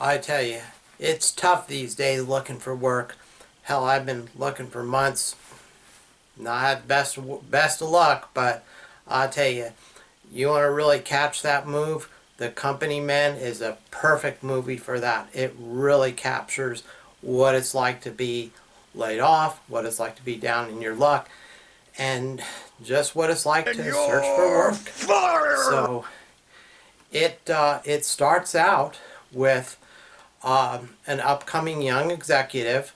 I tell you, it's tough these days looking for work. Hell, I've been looking for months. Not had best of luck, but I tell you, you want to really catch that move. The Company Men is a perfect movie for that. It really captures what it's like to be laid off, what it's like to be down in your luck, and just what it's like to search for work. So it starts out with an upcoming young executive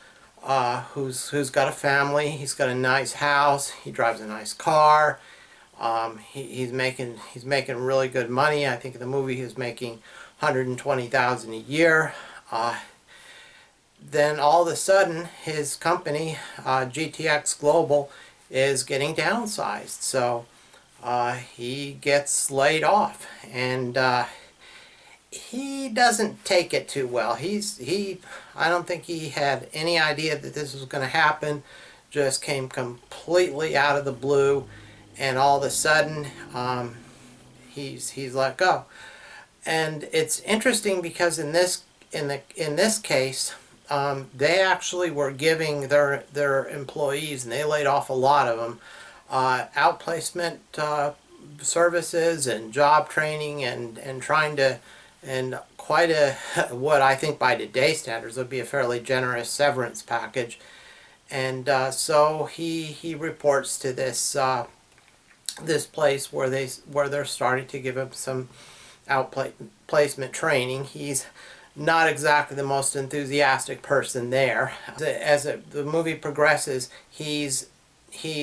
who's got a family. He's got a nice house. He drives a nice car. He's making really good money. I think in the movie he's making $120,000 a year. Then all of a sudden his company, GTX Global, is getting downsized. So he gets laid off, and he doesn't take it too well. I don't think he had any idea that this was going to happen. Just came completely out of the blue, and all of a sudden, he's let go. And it's interesting because in this case, they actually were giving their employees, and they laid off a lot of them, outplacement services and job training, and trying to, and quite a, what I think by today's standards would be a fairly generous severance package. And so he reports to this this place where they're starting to give him some outplacement training. He's not exactly the most enthusiastic person there. As the movie progresses, he's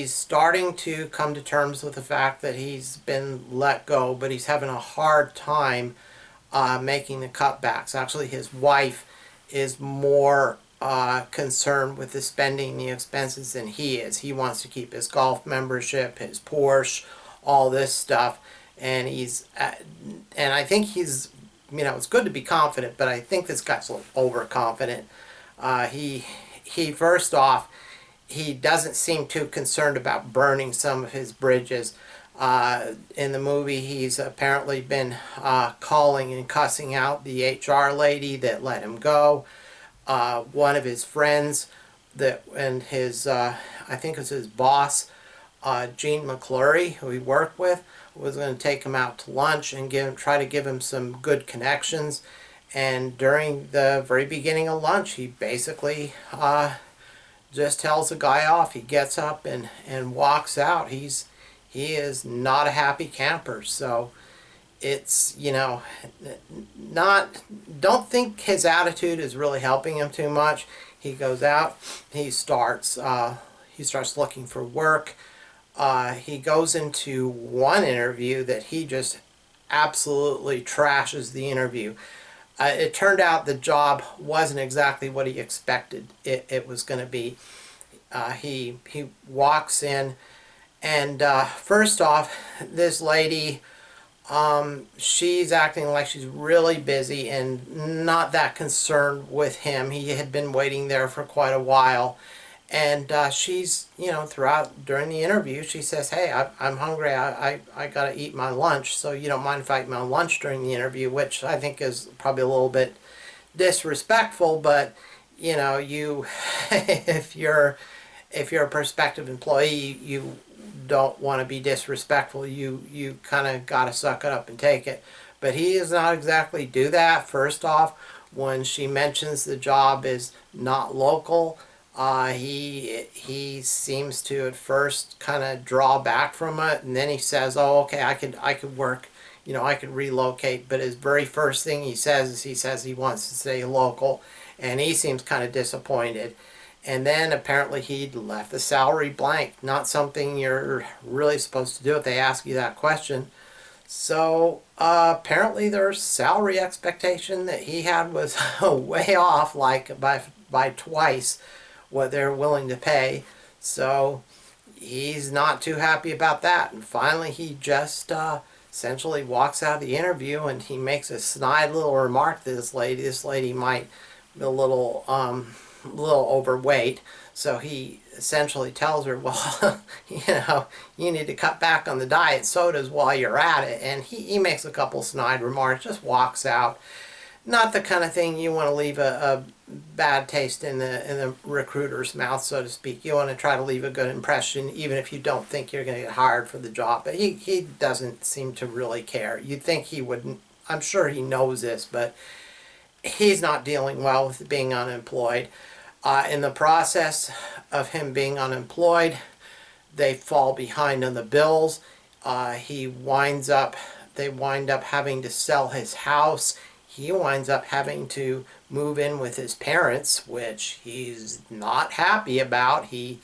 starting to come to terms with the fact that he's been let go, but he's having a hard time making the cutbacks. Actually, his wife is more concerned with the spending, the expenses, than he is. He wants to keep his golf membership, his Porsche, all this stuff, and I think he's, it's good to be confident, but I think this guy's a little overconfident. He first off, he doesn't seem too concerned about burning some of his bridges. In the movie, he's apparently been calling and cussing out the HR lady that let him go. One of his friends and his, I think it was his boss, Gene McClary, who he worked with, was going to take him out to lunch and try to give him some good connections. And during the very beginning of lunch, he basically just tells the guy off. He gets up and walks out. He is not a happy camper. So it's, don't think his attitude is really helping him too much. He goes out, he starts looking for work. He goes into one interview that he just absolutely trashes the interview. It turned out the job wasn't exactly what he expected it was going to be. He walks in, and first off, this lady, she's acting like she's really busy and not that concerned with him. He had been waiting there for quite a while. And she's, during the interview, she says, "Hey, I'm hungry. I got to eat my lunch. So you don't mind if I eat my lunch during the interview," which I think is probably a little bit disrespectful. But if you're a prospective employee, you don't want to be disrespectful. You kind of got to suck it up and take it. But he does not exactly do that. First off, when she mentions the job is not local, he seems to at first kind of draw back from it, and then he says, "Oh, okay, I could work, I could relocate." But his very first thing he says is he wants to stay local, and he seems kind of disappointed. And then apparently he'd left the salary blank, not something you're really supposed to do if they ask you that question. So apparently their salary expectation that he had was way off, like by twice what they're willing to pay. So he's not too happy about that. And finally he just essentially walks out of the interview, and he makes a snide little remark to this lady. This lady might be a little overweight. So he essentially tells her, "Well, you need to cut back on the diet sodas while you're at it." And he makes a couple snide remarks, just walks out. not the kind of thing you want to leave a bad taste in the recruiter's mouth, so to speak. You want to try to leave a good impression, even if you don't think you're going to get hired for the job. But he doesn't seem to really care. You'd think he wouldn't. I'm sure he knows this, but he's not dealing well with being unemployed. In the process of him being unemployed, they fall behind on the bills. He winds up, they wind up having to sell his house. He winds up having to move in with his parents, which he's not happy about. He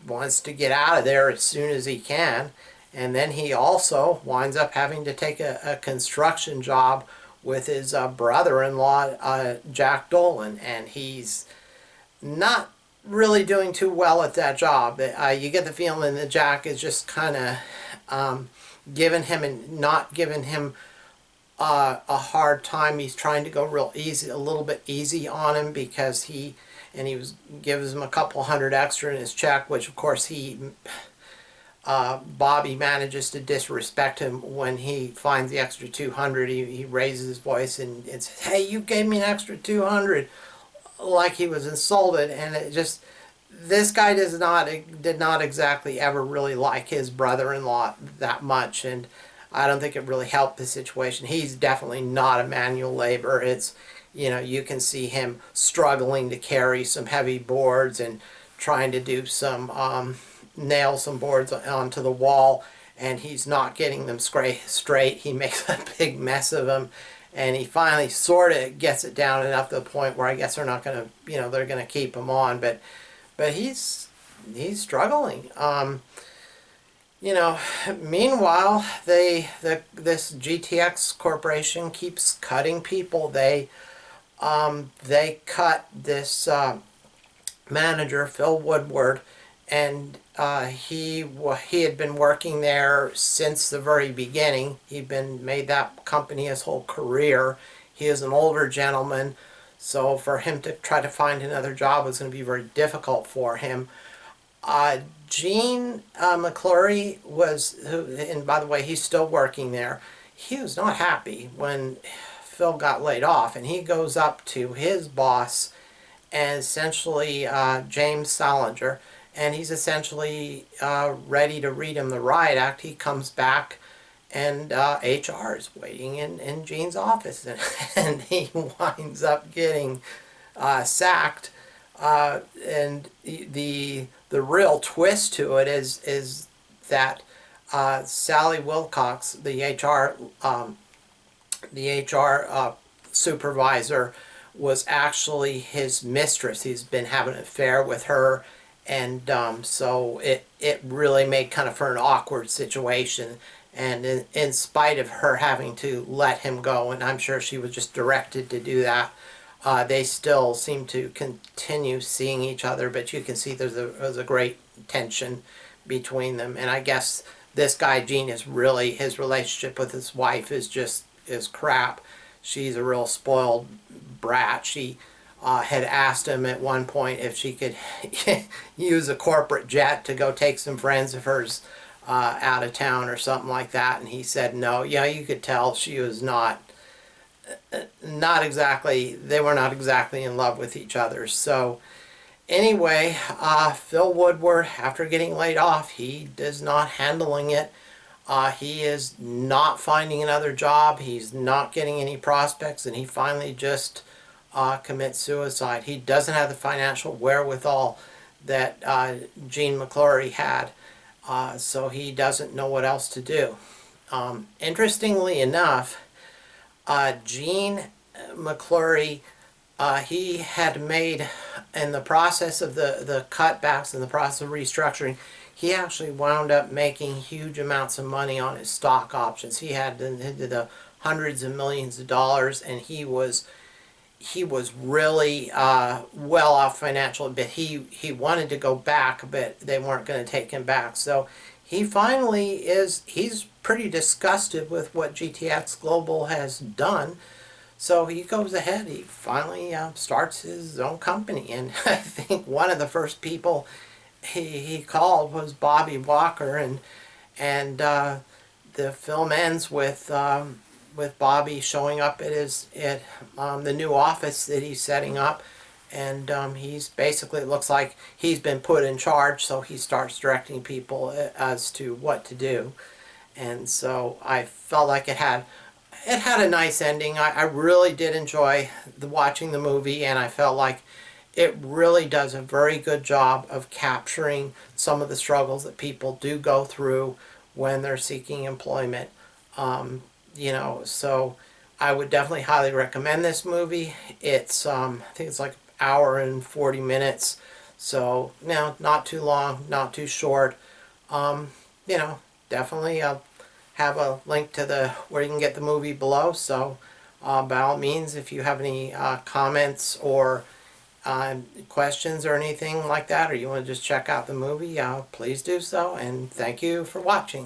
wants to get out of there as soon as he can. And then he also winds up having to take a construction job with his brother-in-law, Jack Dolan, and he's not really doing too well at that job. You get the feeling that Jack is just kind of giving him and not giving him a hard time. He's trying to go real easy, a little bit easy on him, because he gives him a couple hundred extra in his check, which of course Bobby manages to disrespect him when he finds the extra 200. He raises his voice and says, "Hey, you gave me an extra 200," like he was insulted. And it just, this guy did not exactly ever really like his brother-in-law that much, and I don't think it really helped the situation. He's definitely not a manual labor. It's, you can see him struggling to carry some heavy boards and trying to do some nail some boards onto the wall, and he's not getting them straight. He makes a big mess of them, and he finally sort of gets it down enough to the point where I guess they're not going to, they're going to keep him on, but he's struggling. Meanwhile, this GTX corporation keeps cutting people. They cut this manager, Phil Woodward, and he had been working there since the very beginning. He'd made that company his whole career. He is an older gentleman, so for him to try to find another job was going to be very difficult for him. Gene McClary and by the way, he's still working there. He was not happy when Phil got laid off, and he goes up to his boss, and essentially James Salinger, and he's essentially ready to read him the riot act. He comes back, and HR is waiting in Gene's office, and he winds up getting sacked. And the real twist to it is that Sally Wilcox, the HR supervisor, was actually his mistress. He's been having an affair with her, and so it really made kind of for an awkward situation. And in spite of her having to let him go, and I'm sure she was just directed to do that, they still seem to continue seeing each other, but you can see there's a great tension between them. And I guess this guy, Gene, his relationship with his wife is crap. She's a real spoiled brat. She had asked him at one point if she could use a corporate jet to go take some friends of hers out of town or something like that, and he said no. Yeah, you could tell she was not exactly, they were not exactly in love with each other. So anyway, Phil Woodward, after getting laid off, he is not handling it. He is not finding another job. He's not getting any prospects, and he finally just commits suicide. He doesn't have the financial wherewithal that Gene McClary had, so he doesn't know what else to do. Interestingly enough, Gene McClary, he had made, in the process of the cutbacks, in the process of restructuring, he actually wound up making huge amounts of money on his stock options. He had into the hundreds of millions of dollars, and he was really well off financially, but he wanted to go back, but they weren't going to take him back. So he finally he's pretty disgusted with what GTX Global has done. So he goes ahead, he finally starts his own company. And I think one of the first people he called was Bobby Walker, and the film ends with with Bobby showing up at the new office that he's setting up, and he's basically, it looks like he's been put in charge, so he starts directing people as to what to do. And so I felt like it had a nice ending. I really did enjoy watching the movie, and I felt like it really does a very good job of capturing some of the struggles that people do go through when they're seeking employment. So I would definitely highly recommend this movie. It's I think it's like an hour and 40 minutes, so not too long, not too short. Definitely have a link to where you can get the movie below. So by all means, if you have any comments or questions or anything like that, or you want to just check out the movie, please do so, and thank you for watching.